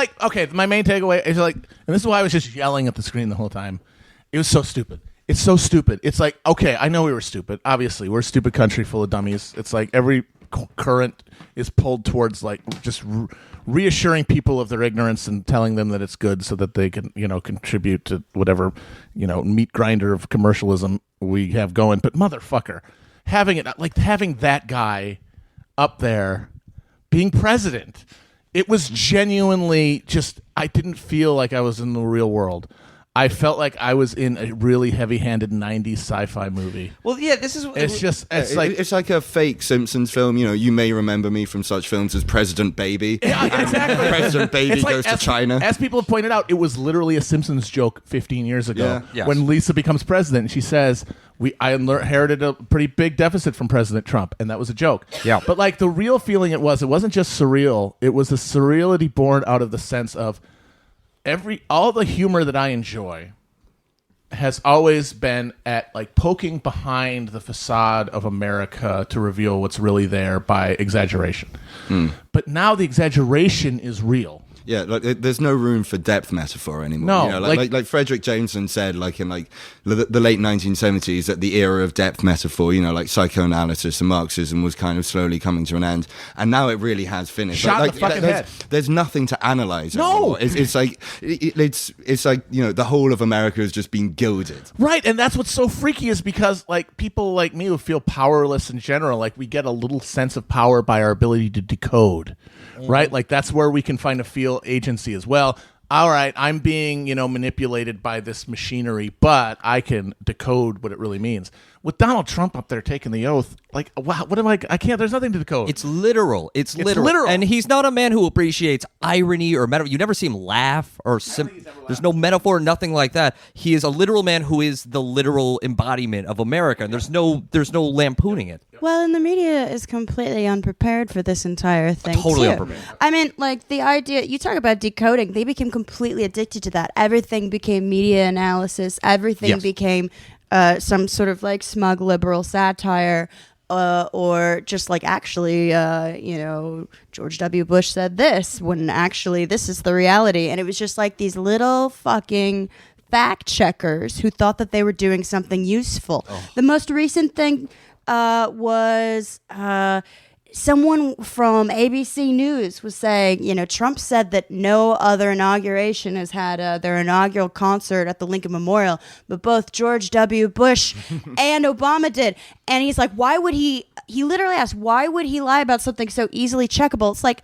Like, okay, my main takeaway is like, and this is why I was just yelling at the screen the whole time. It was so stupid. It's so stupid. It's like, okay, I know we were stupid. Obviously, we're a stupid country full of dummies. It's like every current is pulled towards like just reassuring people of their ignorance and telling them that it's good so that they can, contribute to whatever, meat grinder of commercialism we have going. But motherfucker, having that guy up there being president, it was genuinely just, I didn't feel like I was in the real world. I felt like I was in a really heavy-handed 90s sci-fi movie. Well, yeah, this is... It's like a fake Simpsons film. You may remember me from such films as President Baby. Yeah, exactly. President Baby goes to China. As people have pointed out, it was literally a Simpsons joke 15 years ago when Lisa becomes president and she says, I inherited a pretty big deficit from President Trump, and that was a joke. Yeah. But like the real feeling it wasn't just surreal. It was a surreality born out of the sense of all the humor that I enjoy has always been at like poking behind the facade of America to reveal what's really there by exaggeration. But now the exaggeration is real. Yeah, like there's no room for depth metaphor anymore. No, like Frederick Jameson said, like in the late 1970s, that the era of depth metaphor, like psychoanalysis and Marxism was kind of slowly coming to an end, and now it really has finished. Shot in the fucking head. There's nothing to analyze. No, anymore. It's like the whole of America has just been gilded. Right, and that's what's so freaky is because like people like me who feel powerless in general, like we get a little sense of power by our ability to decode. Right? Like that's where we can feel agency as well. All right, I'm being, manipulated by this machinery, but I can decode what it really means. With Donald Trump up there taking the oath, like, wow, what am I can't, there's nothing to decode. It's literal. It's literal. And he's not a man who appreciates irony or metaphor. You never see him laugh or there's no metaphor, nothing like that. He is a literal man who is the literal embodiment of America, and there's no lampooning it. Well, and the media is completely unprepared for this entire thing. Totally too. unprepared. I mean, like the idea, you talk about decoding, they became completely addicted to that. Everything became media analysis. Everything became some sort of like smug liberal satire. Or just like actually, George W. Bush said this when actually this is the reality. And it was just like these little fucking fact checkers who thought that they were doing something useful. The most recent thing was someone from ABC News was saying, Trump said that no other inauguration has had their inaugural concert at the Lincoln Memorial, but both George W. Bush and Obama did. And he's like, why would he literally asked, why would he lie about something so easily checkable? It's like,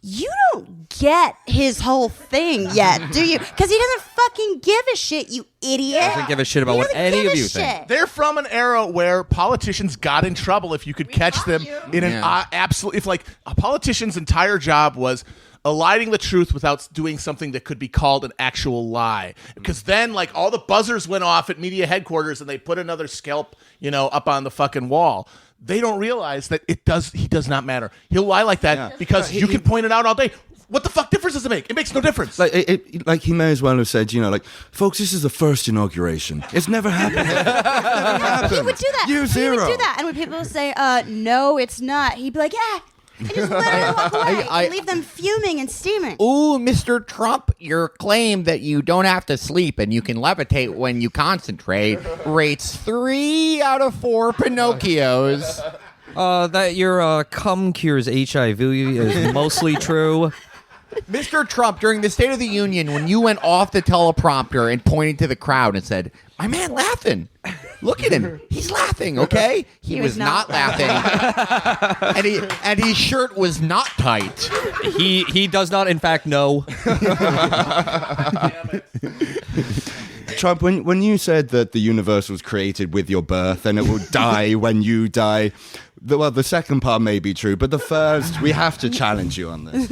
you don't get his whole thing yet, do you? Because he doesn't fucking give a shit, you idiot. He doesn't give a shit about what any of you think. They're from an era where politicians got in trouble if you could catch them in an absolute... If like a politician's entire job was eliding the truth without doing something that could be called an actual lie. Because then like all the buzzers went off at media headquarters and they put another scalp, up on the fucking wall. They don't realize that he does not matter. He'll lie like that because you can point it out all day. What the fuck difference does it make? It makes no difference. Like he may as well have said, folks, this is the first inauguration. It's never happened. He would do that. He would do that. And when people say, no, it's not, he'd be like, yeah. And just let them walk away and leave them fuming and steaming. Ooh, Mr. Trump, your claim that you don't have to sleep and you can levitate when you concentrate rates 3 out of 4 Pinocchios. That your cum cures HIV is mostly true. Mr. Trump, during the State of the Union, when you went off the teleprompter and pointed to the crowd and said, my man laughing. Look at him. He's laughing, okay? He was not laughing. and his shirt was not tight. He does not, in fact, know. Trump, when you said that the universe was created with your birth and it will die when you die, the second part may be true, but the first, we have to challenge you on this.